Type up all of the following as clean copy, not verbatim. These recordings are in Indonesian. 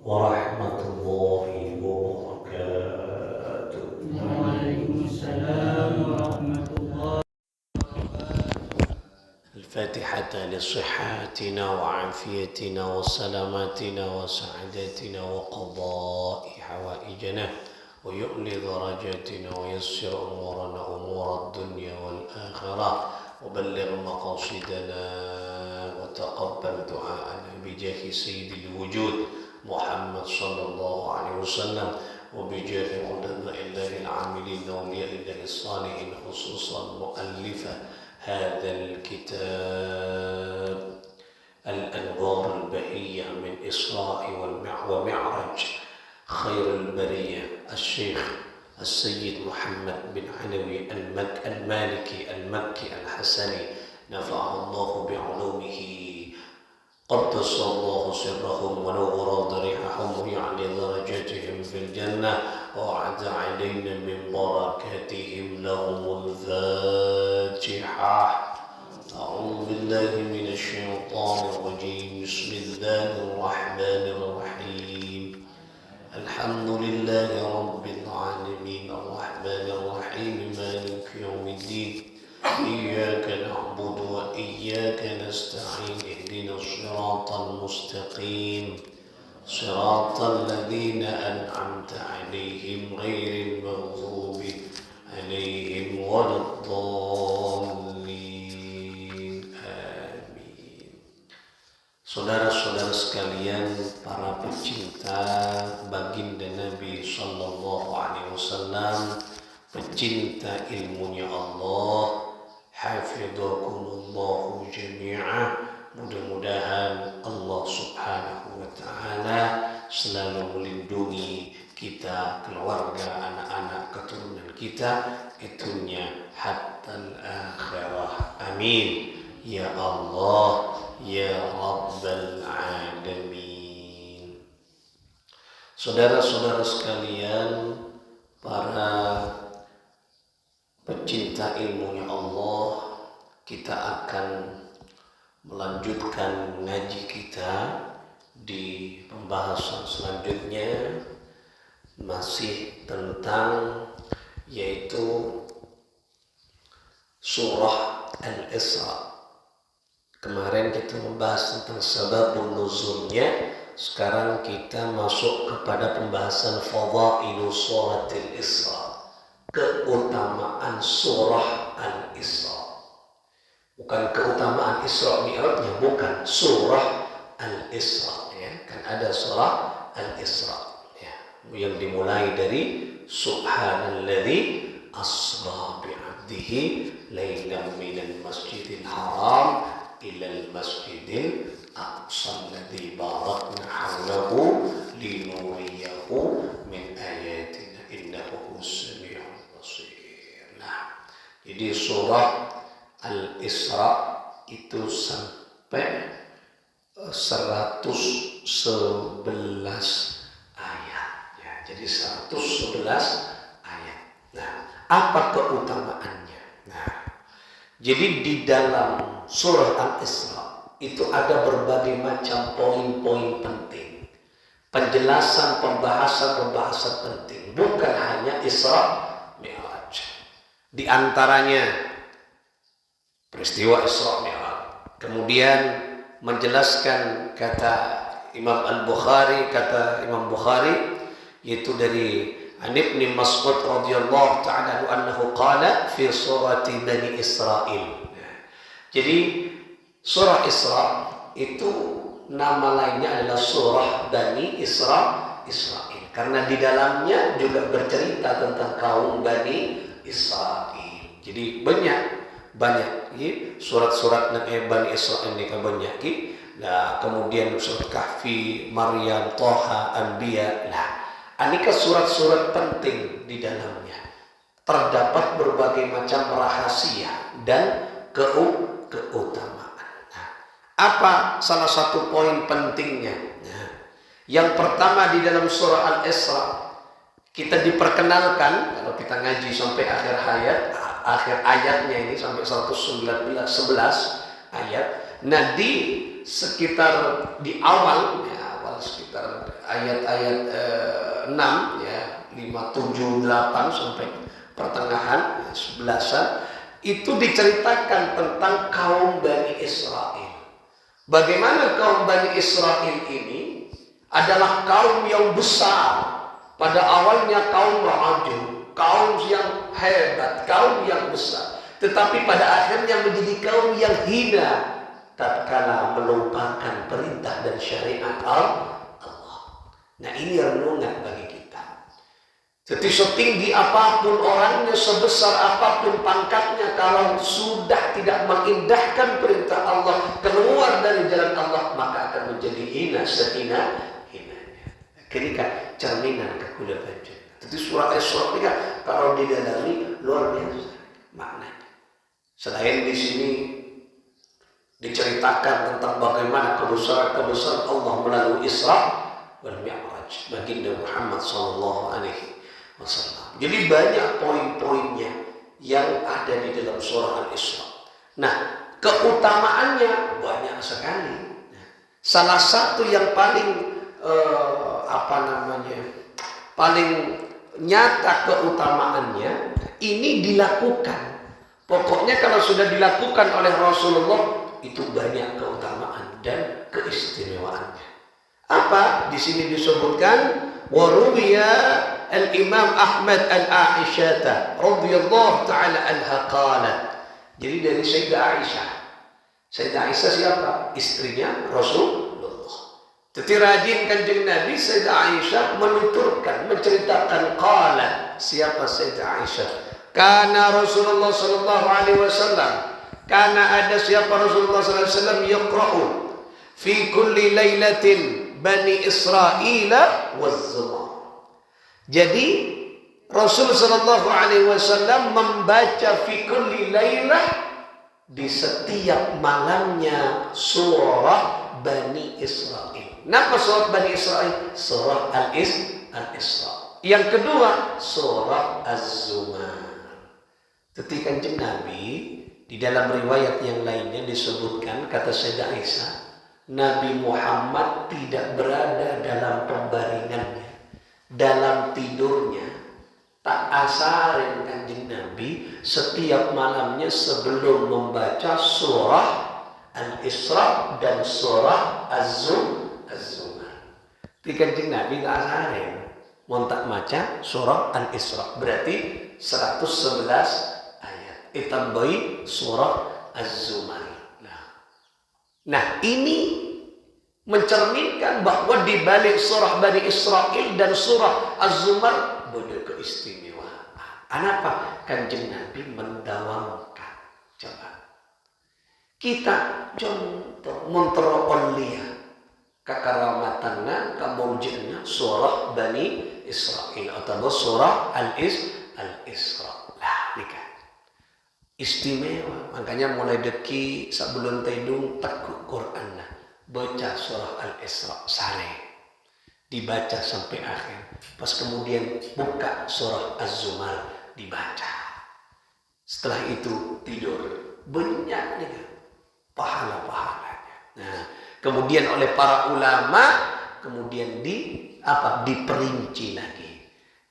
ورحمة الله وبركاته. وعليكم السلام ورحمة الله. الفاتحة لصحتنا وعافيتنا وسلامتنا وسعادتنا وقضاء حوائجنا ويؤلي درجاتنا ويسر أمورنا أمور الدنيا والآخرة وبلغ مقاصدنا وتقبل دعاءنا بجاه سيد الوجود محمد صلى الله عليه وسلم وبجاه علماء الله العاملين وأولياء الله الصالحين خصوصا مؤلفة هذا الكتاب الأنوار البهية من إسراء ومعرج خير البرية الشيخ السيد محمد بن علوي المالكي المكي الحسني نفعه الله بعلومه قدس الله سرهم ونور ضريحهم ويعلي درجاتهم في الجنة وأعد علينا من بركاتهم لهم الفاتحة. أعوذ بالله من الشيطان الرجيم. بسم الله الرحمن الرحيم. الحمد لله رب العالمين الرحمن الرحيم مالك يوم الدين إياك نعبد وإياك نستعين اهدنا الصراط المستقيم صراط الذين أنعمت عليهم غير المغضوب عليهم ولا الضالين آمين. Saudara-saudara sekalian, para pecinta baginda Nabi Sallallahu Alaihi Wasallam, pecinta ilmunya Allah, hafidhakumullahu jami'an. Mudah-mudahan Allah Subhanahu wa Ta'ala selalu melindungi kita, keluarga, anak-anak, keturunan kita, itunya hatta al-akhirah. Amin. Ya Allah, ya Rabbal Alamin. Saudara-saudara sekalian, para pecinta ilmunya Allah, kita akan melanjutkan ngaji kita di pembahasan selanjutnya, masih tentang yaitu surah Al-Isra. Kemarin kita membahas tentang sababun nuzulnya. Sekarang kita masuk kepada pembahasan fadailu suratil Isra, keutamaan surah Al-Isra. Bukan keutamaan Isra Mi'rajnya, bukan, surah Al-Isra ya. Kan ada surah Al-Isra ya, yang dimulai dari subhanalladzi asra bi'abdihi lailan minal masjidil haram ilal masjidil aqsa alladzi barakna hawlahu linuriyahu min ayatina innahu sami'un basir. Nah, jadi surah Al-Isra itu sampai 111 ayat ya. Jadi 111 ayat. Nah, apa keutamaannya? Nah, jadi di dalam surah Al-Isra itu ada berbagai macam poin-poin penting, penjelasan, pembahasan penting, bukan hanya Isra Mi'raj. Di antaranya peristiwa Isra Mi'raj. Kemudian menjelaskan kata Imam Imam Bukhari yaitu dari Ibnu Mas'ud radhiyallahu ta'ala anhu qala fi surati Bani Israil. Jadi surah Isra itu nama lainnya adalah surah Bani Israil karena di dalamnya juga bercerita tentang kaum Bani Israil. Jadi banyak ya, surat-surat Bani Israil ini kan banyak. Nah, kemudian surat Kahfi, Maryam, Toha, Anbiya. Nah, aneka surat-surat penting di dalamnya. Terdapat berbagai macam rahasia dan keutamaan. Nah, apa salah satu poin pentingnya? Nah, yang pertama di dalam surah Al-Isra kita diperkenalkan, kalau kita ngaji sampai akhir ayatnya ini sampai 111 ayat. Nah, di sekitar di awal sekitar ayat-ayat 6 ya, 5, 7, 8 sampai pertengahan 11-an itu diceritakan tentang kaum Bani Israel. Bagaimana kaum Bani Israel ini adalah kaum yang besar. Pada awalnya kaum rajin, kaum yang hebat, kaum yang besar. Tetapi pada akhirnya menjadi kaum yang hina tatkala melupakan perintah dan syariat Allah. Nah, ini renungan bagi kita. Jadi setinggi apapun orangnya, sebesar apapun pangkatnya, kalau sudah tidak mengindahkan perintah Allah, keluar dari jalan Allah, maka akan menjadi hina sehina-hinanya. Ini kan cerminan kekulapan jannah. Jadi surah Isra ini kan kalau didalami luar biasa maknanya. Selain di sini diceritakan tentang bagaimana kebesaran Allah melalui Isra wal Mi'raj baginda Muhammad sallallahu alaihi wasallam. Jadi banyak poin-poinnya yang ada di dalam surah Al-Isra. Nah, keutamaannya banyak sekali. Salah satu yang paling paling nyata keutamaannya ini dilakukan. Pokoknya kalau sudah dilakukan oleh Rasulullah itu banyak keutamaan dan keistimewaannya. Apa? Di sini disebutkan waruwiya al-Imam Ahmad al-Aisyah radhiyallahu taala anha qalat. Jadi dari Sayyidah Aisyah. Sayyidah Aisyah siapa? Istrinya Rasulullah. Jadi rajin Kanjeng Nabi Sayyidah Aisyah menuturkan, menceritakan qalat. Siapa Sayyidah Aisyah? Karena Rasulullah sallallahu alaihi wasallam, karena ada siapa Rasulullah sallallahu alaihi wasallam yaqra'u fi kulli lailatin Bani Israil waz-Zumar. Jadi Rasul sallallahu alaihi wasallam membaca fi kulli lailah, di setiap malamnya surah Bani Israil. Kenapa surah Bani Israil? Surah Al-Isra. Yang kedua surah Az-Zumar. Ketika Kanjeng Nabi di dalam riwayat yang lainnya disebutkan, kata Sayyidah Aisyah, Nabi Muhammad tidak berada dalam pembaringannya, dalam tidurnya, tak asarin Kanjeng Nabi setiap malamnya sebelum membaca surah Al-Isra dan surah Az-Zumar. Di Kanjeng Nabi tak asarin montak maca surah Al-Isra, berarti 111 itambai surah Az-Zumar. Nah, ini mencerminkan bahwa di balik surah Bani Israil dan surah Az-Zumar ada keistimewaan. Kenapa? Kanjeng Nabi mendawamkan. Coba kita contoh montrollia kekaramatannya, kemuliaannya surah Bani Israil atau surah Al-Isra. Nah, ini kan istimewa. Makanya mulai deki sebelum tidung tekuk Quran baca surah Al-Isra sare, dibaca sampai akhir. Pas kemudian buka surah Az-Zumar dibaca. Setelah itu tidur. Banyak nih pahala-pahalanya. Nah, kemudian oleh para ulama kemudian diperinci lagi.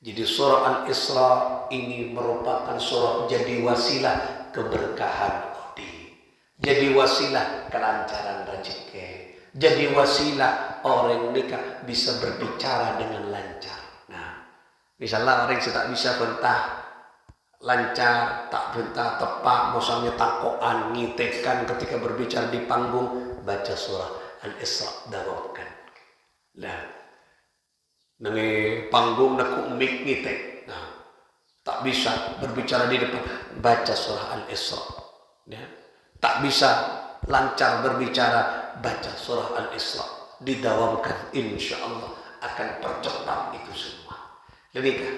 Jadi surah Al-Isra ini merupakan surah jadi wasilah keberkahan budi, jadi wasilah kelancaran rezeki, jadi wasilah orang nikah bisa berbicara dengan lancar. Nah, misalnya orang tak bisa bentah lancar, tak bentah tepat, maksudnya takoan, ngitekan ketika berbicara di panggung, baca surah Al-Isra dawakan. Nah, nengi panggung nekuk mik ngitek. Nah, tak bisa berbicara di depan, baca surah Al-Isra. Ya. Tak bisa lancar berbicara, baca surah Al-Isra. Didawamkan, insya Allah akan percepat itu semua. Demikian,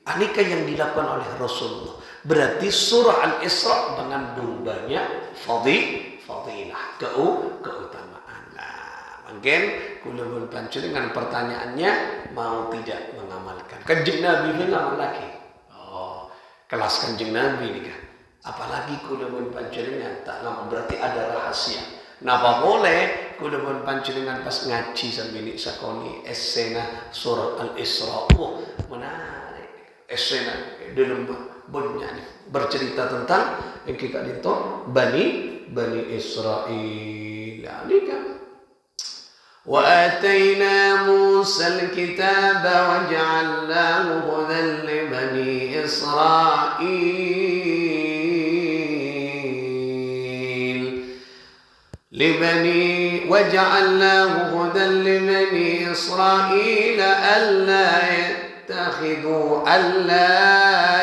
anika yang dilakukan oleh Rasulullah. Berarti surah Al-Isra mengandung banyak fadilah, keutamaan. Mungkin kulubul pancu dengan pertanyaannya mau tidak mengamalkan. Kanjeng Nabi mengamal lagi. Oh, kelas Kanjeng Nabi ini kan. Apalagi kulubul pancu dengan tak lama, berarti ada rahasia. Napa boleh kula mun panjenengan pas ngaji sambil ni sakoni esena surah Al-Isra. Menarik. Esena dalam bunyinya bercerita tentang yang kita itu Bani Israel. Ini kan. Wa atayna Musa al-kitab wa ja'alnahu hudan li Bani Israel. وجعلناه هدى لبني إسرائيل ألا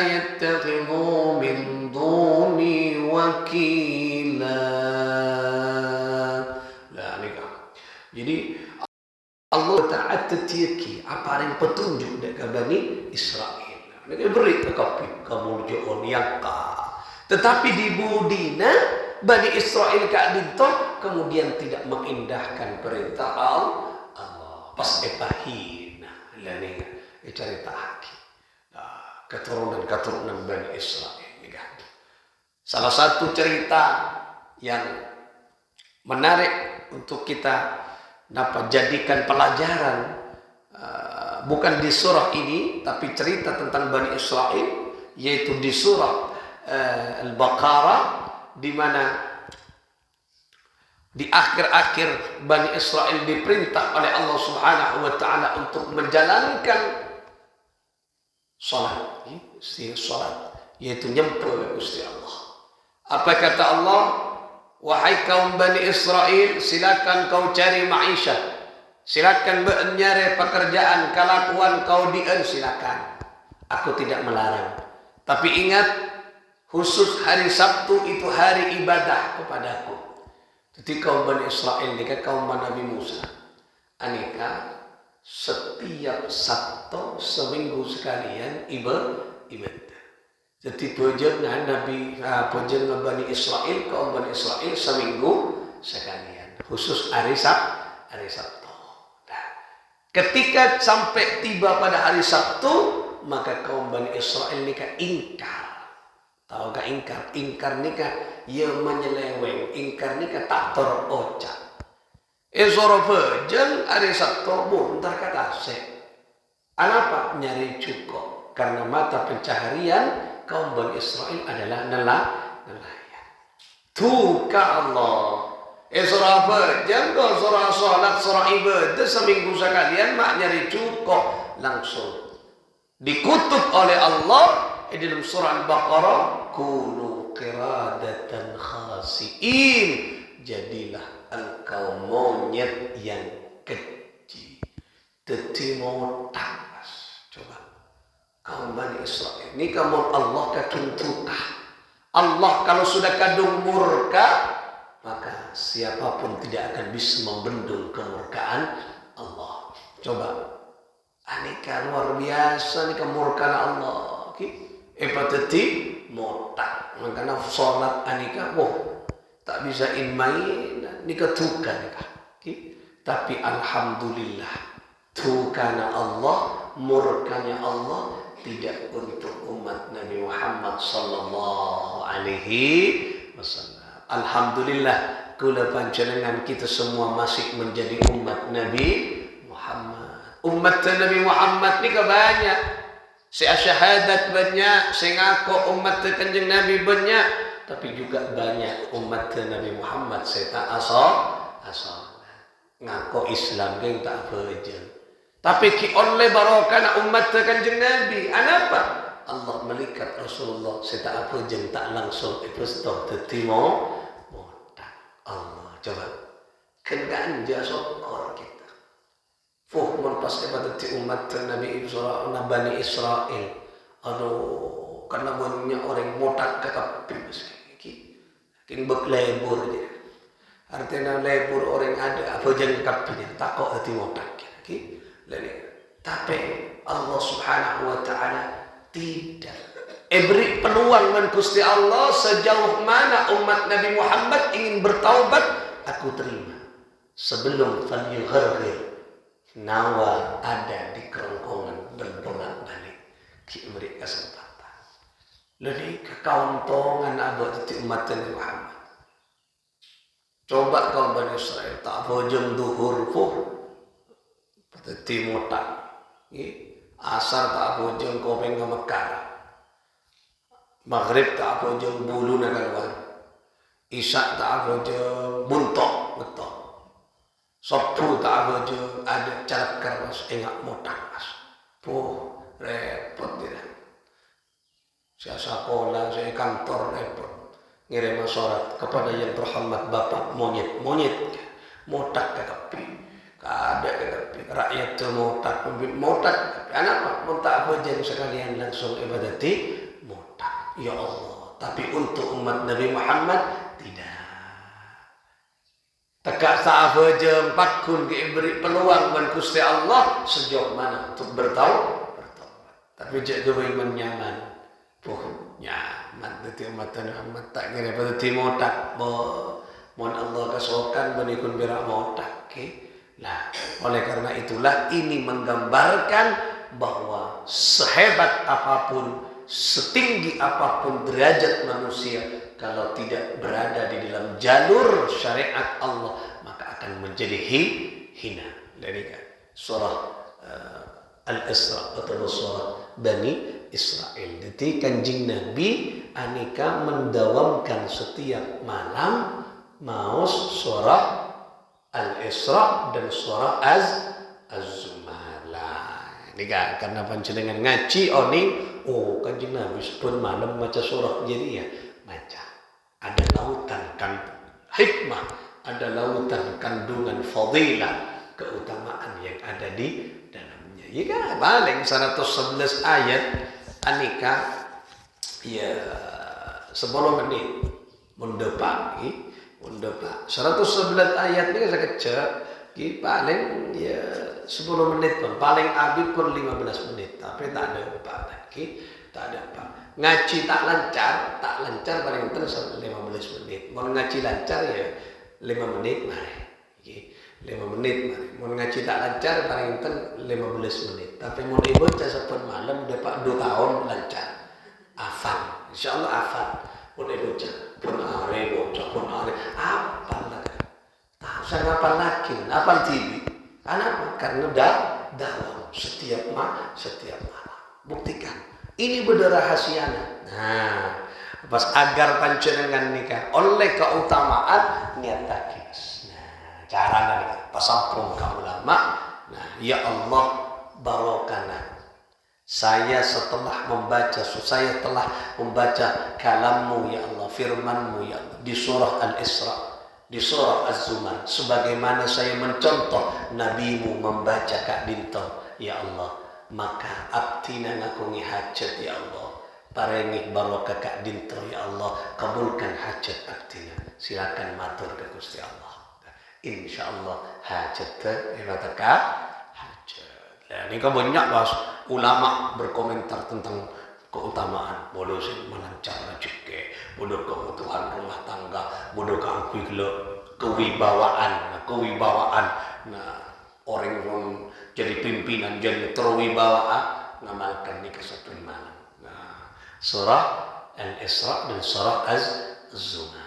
يتخذوا من دوني وكيلا. Jadi Allah Ta'ala tetiaki apa yang petunjuk dekat Bani Israel. Mereka beri tekapi kemudian yang tetapi di budina Bani Israel kadinto kemudian tidak mengindahkan perintah Allah. Pas epahina lani cerita haki. Keturunan Bani Israel. Salah satu cerita yang menarik untuk kita dapat jadikan pelajaran bukan di surah ini tapi cerita tentang Bani Israel, yaitu di surah Al-Baqarah, di mana di akhir-akhir Bani Israel diperintah oleh Allah Subhanahu wa taala untuk menjalankan salat, yaitu nyempur Gusti Allah. Apa kata Allah? Wahai kaum Bani Israel, silakan kau cari ma'isyah, silakan menyari pekerjaan, kelakuan kau dien, silakan. Aku tidak melarang. Tapi ingat, khusus hari Sabtu itu hari ibadah kepadaku. Jadi kaum Bani Israel ini kaum Nabi Musa. Aneka setiap Sabtu seminggu sekalian ibadah. Jadi pujian Nabi Bani Israel, kaum Bani Israel seminggu sekalian. Khusus hari Sabtu. Nah, ketika sampai tiba pada hari Sabtu, maka kaum Bani Israel ini ingkar. Tahu gak ingkar? Ingkar nikah ia menyeleweng. Ingkar nikah tak terucap. Soropejen hari Sabtu bentar kata se. Kenapa? Nyari cukup. Karena mata pencaharian kaum Bani Israel adalah nelayan. Tuka Allah. Soropejen kau surah salat, surah ibadah seminggu sekalian mak nyari cukup langsung. Dikutuk oleh Allah. Di dalam surah Al-Baqarah, kunu qiradatan khasi'in, jadilah engkau monyet yang kecil, tetimotas. Coba kaum Bani Israel ini kamu Allah ketuntukah. Allah kalau sudah kadung murka, maka siapapun tidak akan bisa membendung kemurkaan Allah. Coba aneka luar biasa nih kemurkaan Allah. Epateti motak, makanya sholat anika, tak bisa main, nika tuka nika. Tapi alhamdulillah, tukana Allah, murkanya Allah tidak untuk umat Nabi Muhammad sallallahu alaihi wasallam. Alhamdulillah, kula panjenengan kita semua masih menjadi umat Nabi Muhammad. Umat Nabi Muhammad nika banyak. Syahadat banyak, ngaku umat Kanjeng Nabi banyak, tapi juga banyak umat Nabi Muhammad tak asal ngaku Islam geng tak bejen. Tapi ki oleh barokah umat Kanjeng Nabi. Apa? Allah melihat Rasulullah tak bejen tak langsung ipestok tetimo motak. Allah coba kan jasokor kita. Fuhmun pas ibadat umat Nabi Bani Israel. Aduh, karena banyak orang motak kekapi kini berlebur je. Artinya lebur orang ada apa jangan kapinya takut hati motak. Tapi Allah Subhanahu wa taala tidak. Beri peluang dengan Gusti Allah sejauh mana umat Nabi Muhammad ingin bertaubat, aku terima. Sebelum falyugharghir nawa ada di kerongkongan berbolak-balik beri kesempatan. Jadi kekauntongan abad itu umat Nabi Muhammad. Coba kaum Bani Israel tak bojong duhur fuh pada timotak. Asar tak bojong kopeng ke Mekah. Maghrib tak bojong bulu na keluar. Isya tak bojong buntok betul. Sabtu tak bojong ada cara keras enggak motak mas. Puh repot tidak. Saya sekolah, saya kantor repot. Ngirim surat kepada yang terhormat Bapak monyet motak ke tepi ada ke tepi rakyat tu motak anak pak montak apa jadi sekalian langsung ibadati motak ya Allah tapi untuk umat Nabi Muhammad tidak tegak sahabat jeng pakun diberi peluang dan Gusti Allah sejauh mana untuk bertaubat tapi jika beriman nyaman nyaman itu matan amat tak kira pada timotak mohon Allah kesokan benikun birak motak nah oleh karena itulah ini menggambarkan bahwa sehebat apapun setinggi apapun derajat manusia kalau tidak berada di dalam jalur syariat Allah maka akan menjadi hina dari surah Al-Isra atau surah Bani Israel. Jadi kanjeng Nabi anika mendawamkan setiap malam maos surah Al-Isra dan surah Az-Zumar. Ini karena panjenengan ngaji oning kanjeng Nabi pun malam maca surah jadi ya maca. Ada lautan kan hikmah, ada lautan kandungan fadilah, keutamaan yang ada di dalamnya. Ya paling 111 ayat anika ya 10 menit mendepak 111 ayat ini saya kecek paling ya 10 menit pun paling habis pun 15 menit tapi tak ada apa lagi tak ada apa ngaji tak lancar paling terus 15 menit mau ngaji lancar ya 5 menit mari 5 menit mari mau ngaji tak lancar paling enten 15 menit tapi mau bocah sepun malam dapat 2 tahun lancar hafal insyaallah hafal mau bocah pun are bocah pun are hafal lah tak usah hafal lagi hafal TV karena dalam setiap malam buktikan ini berderahasiana nah pas agar panjenengan nikah oleh keutamaan niat takis cara nih pasampung ke ulama nah ya Allah barokana saya telah membaca kalammu ya Allah firmanmu ya Allah di surah Al-Isra di surah Az-Zumar sebagaimana saya mencontoh nabimu membaca Kak Dinto ya Allah maka abtina ngakungi hajat ya Allah parengi barokah Kak Dinto ya Allah kabulkan hajat abtina silakan matur ke Gusti Allah insyaallah hajat irataka hajat. Nah, ini kan banyak bahas ulama berkomentar tentang keutamaan bodoh sih melancar rezeki, bodoh kebutuhan rumah tangga, bodoh kewibawaan. Nah, orang yang jadi pimpinan jadi terwibawaan ngamalkan nikah satu malam. Nah, surah Al-Isra dan surah Az-Zumar.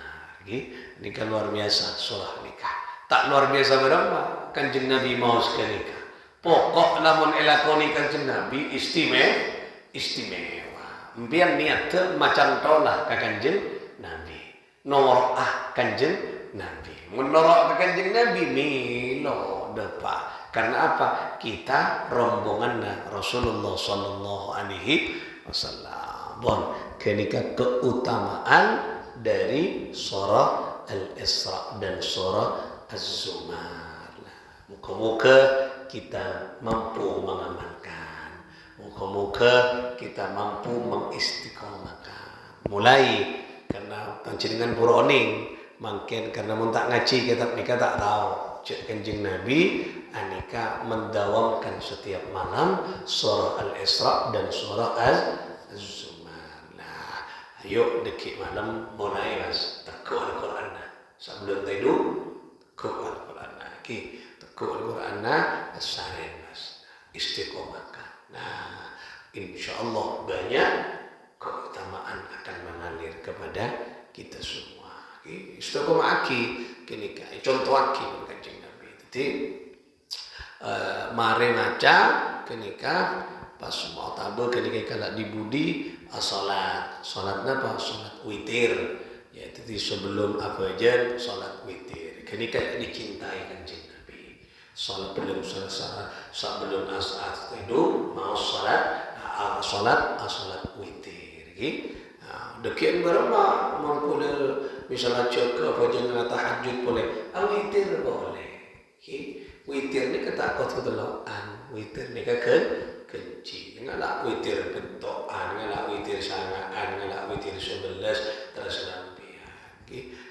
Ini kan luar biasa surah nikah. Tak luar biasa berapa? Kanjeng Nabi mau sekali nikah. Pokok lamun elakoni kanjeng Nabi istimewa. Biar niat macam tolah ke kanjeng Nabi. Nomor kanjeng Nabi. Menurut ke kanjeng Nabi milo depa. Karena apa? Kita rombongan Rasulullah sallallahu alaihi wasallam. Bon, kenika keutamaan dari surah Al-Isra dan surah Az-Zumar. Muka-muka kita mampu mengamalkan. Muka-muka kita mampu mengistiqomahkan. Mulai karena panjenengan buroning, mungkin karena muntak ngaji kita nikah tak tahu. Cek kanjeng Nabi anika mendawamkan setiap malam surah Al-Isra dan surah Az-Zumar. Nah, ayo dekik malam mulai mas tekuk Al-Quran sebelum tidur. Al-Quran lagi tekuk Al-Quran asarin mas istiqomahkan. Nah insyaallah banyak keutamaan akan mengalir kepada kita semua. istiqomah aki kenika contoh aki Kanjeng Nabi. Jadi mare maca kenika pas mau tabe kenika kalau dibudi salat napa salat witir ya. Jadi sebelum abajan salat witir kenika dicintai Kanjeng Nabi. Salat belum selesai sebelum asar itu mau salat witir gitu. Dekian berapa mengkulir misalnya cek abajan tahajud boleh, witir boleh. Witir ni kata kau teloan, witir ni kenci, ngalah witir bentokan, ngalah witir sangaan, ngalah witir 11 terus lampian.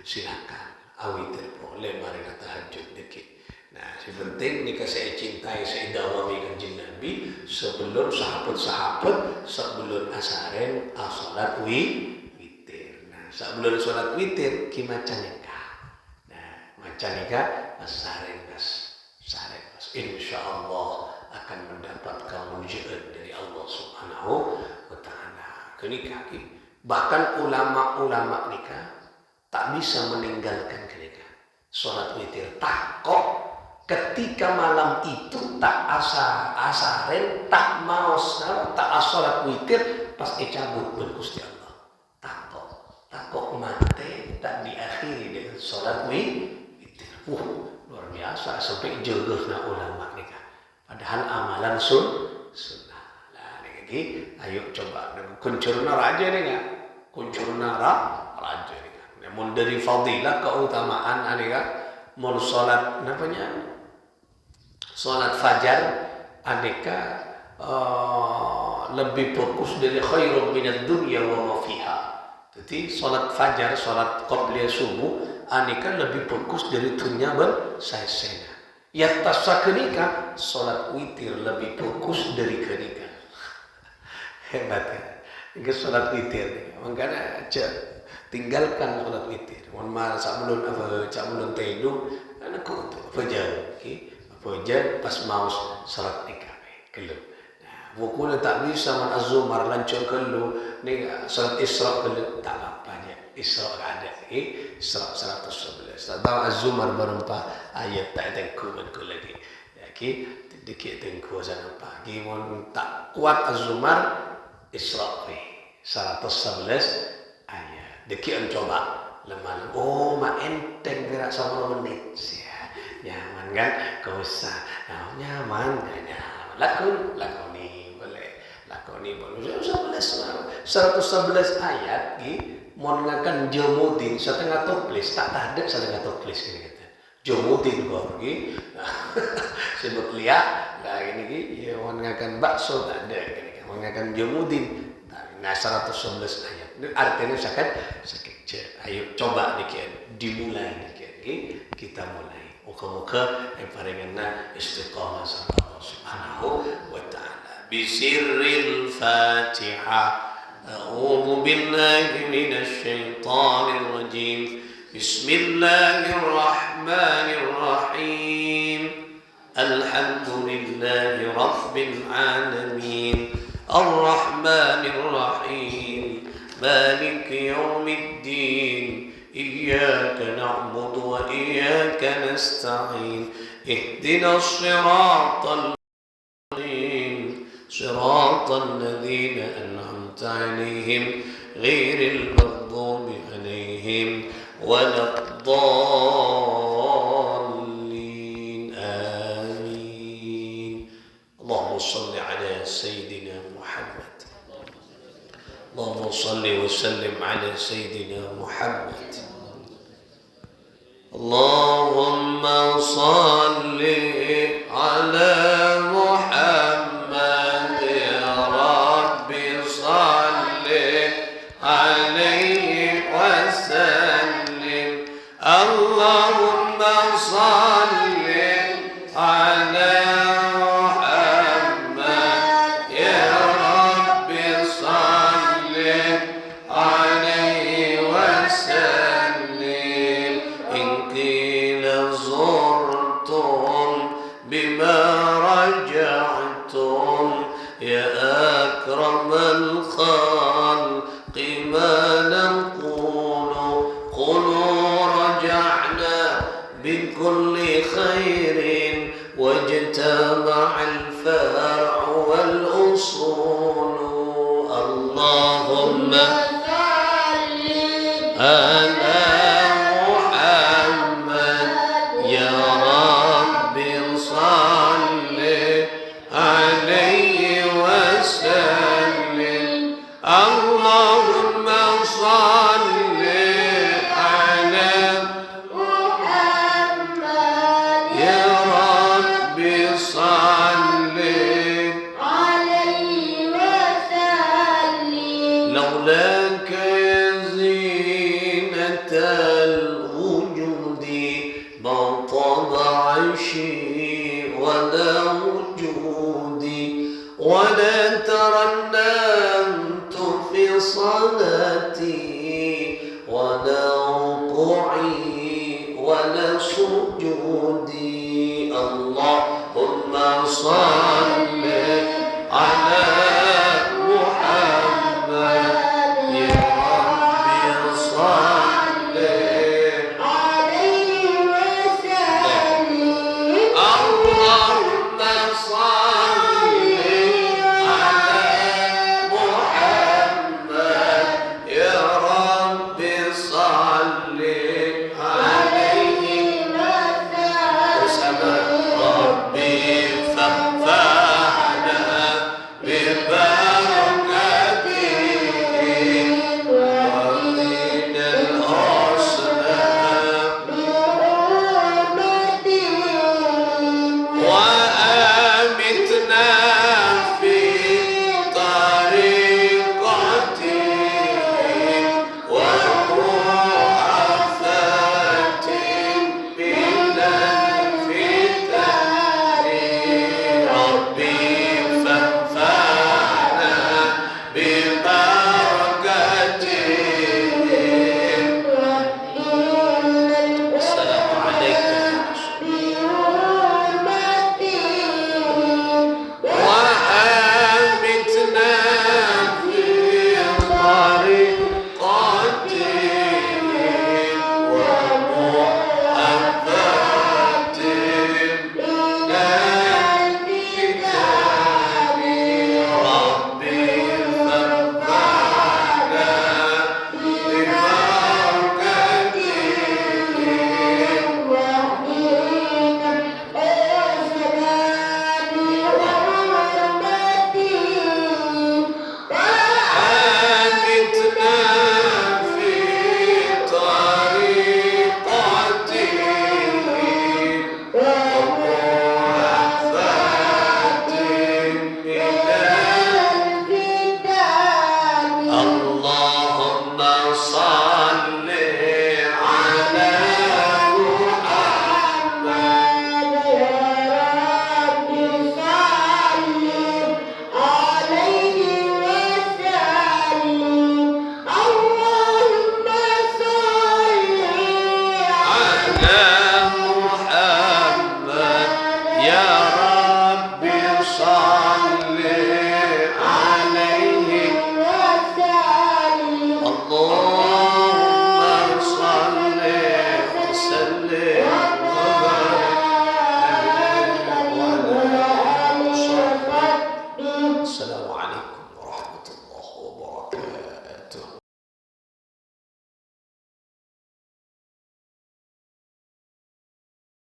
Silakan, witir boleh mari tahajud dikit. Nah, si penting ni saya cintai saya dawami Kanjeng Nabi sebelum sahabat-sahabat sebelum asaren salat witir. Nah, sebelum salat witir ki maca nikah. Nah, maca nikah asaren insyaallah akan mendapatkan mujizat dari Allah Subhanahu wa taala. Kenikah bahkan ulama-ulama nikah tak bisa meninggalkan kenikah. Salat witir tak kok ketika malam itu tak asaren tak mau tak salat witir pas cabut ben Gusti Allah. Tak kok mate tak diakhiri dengan salat witir. Luar biasa sampai jegeusna ulama nikah. Padahal amalan sunnah. Nah, niki ayo coba kuncurna raja nikah. Kuncurna raja nikah. Namun dari fadilah keutamaan nikah mun salat namanya salat fajar aneka lebih fokus dari khairun minad dunya wa ma fiha. Jadi salat fajar, salat qabliyah subuh aneka lebih fokus dari dunia bersesena. Ya tasa kenika salat witir lebih fokus dari kenika. Hebat kan? Ini salat witir. Makanya tinggalkan salat witir. Mohon maaf sebelum tidur anakku tu fajar. Fajar pas mau salat nikah kelub. Nah, bukunya tak bisa man azumar lancur kelub ni salat Isra kelub tak apa aja. Isra ada Isra 111. Tahu azumar berempat ayat tak tengku lagi. Jadi dikit tengku sana pagi mun tak kuat azumar Isra 111 ayat. Dikit coba lemah. Oh, mak enteng gerak sama menit. Nyaman kan? Kau usah. Nyaman. Lakoni boleh. 111 ayat mau ngakan jomudin setengah toples tak ada setengah toples ini kata. Jomudin kau sebut lihat nah ini ya mau ngakan bakso tak ada ini mau ngakan jomudin. Nah 111 ayat. Artinya sakit. Ayo coba dikit dimulai dikit. Kita mulai. Muka-muka yang paringanna istiqamah sama Allah Subhanahu wa ta'ala. Bisirril Fatihah. A'udzu billahi minasy syaithanir rajim. Bismillahirrahmanirrahim. Alhamdulillahi rabbil alamin. Ar-Rahmanir Rahim. Maliki yaumiddin. إياك نعبد وإياك نستعين اهدنا الصراط المستقيم صراط الذين أنعمت عليهم غير المغضوب عليهم ولا الضالين آمين. اللهم صل على سيدنا محمد. اللهم صل وسلم على سيدنا محمد. اللهم صل على محمد يا رب صل عليه وسلم. اللهم صل على زرتم كل خير واجتمع الفرع والأصول اللهم على محمد يا رب صل عليه وسلم اللهم صل على محمد يا رب صل عليه وسلم لولاك زينة الوجود ما طبع شيء ولا وجودي ولا ترنمت في صلاتي ولا ركوعي ولا سجودي اللهم صل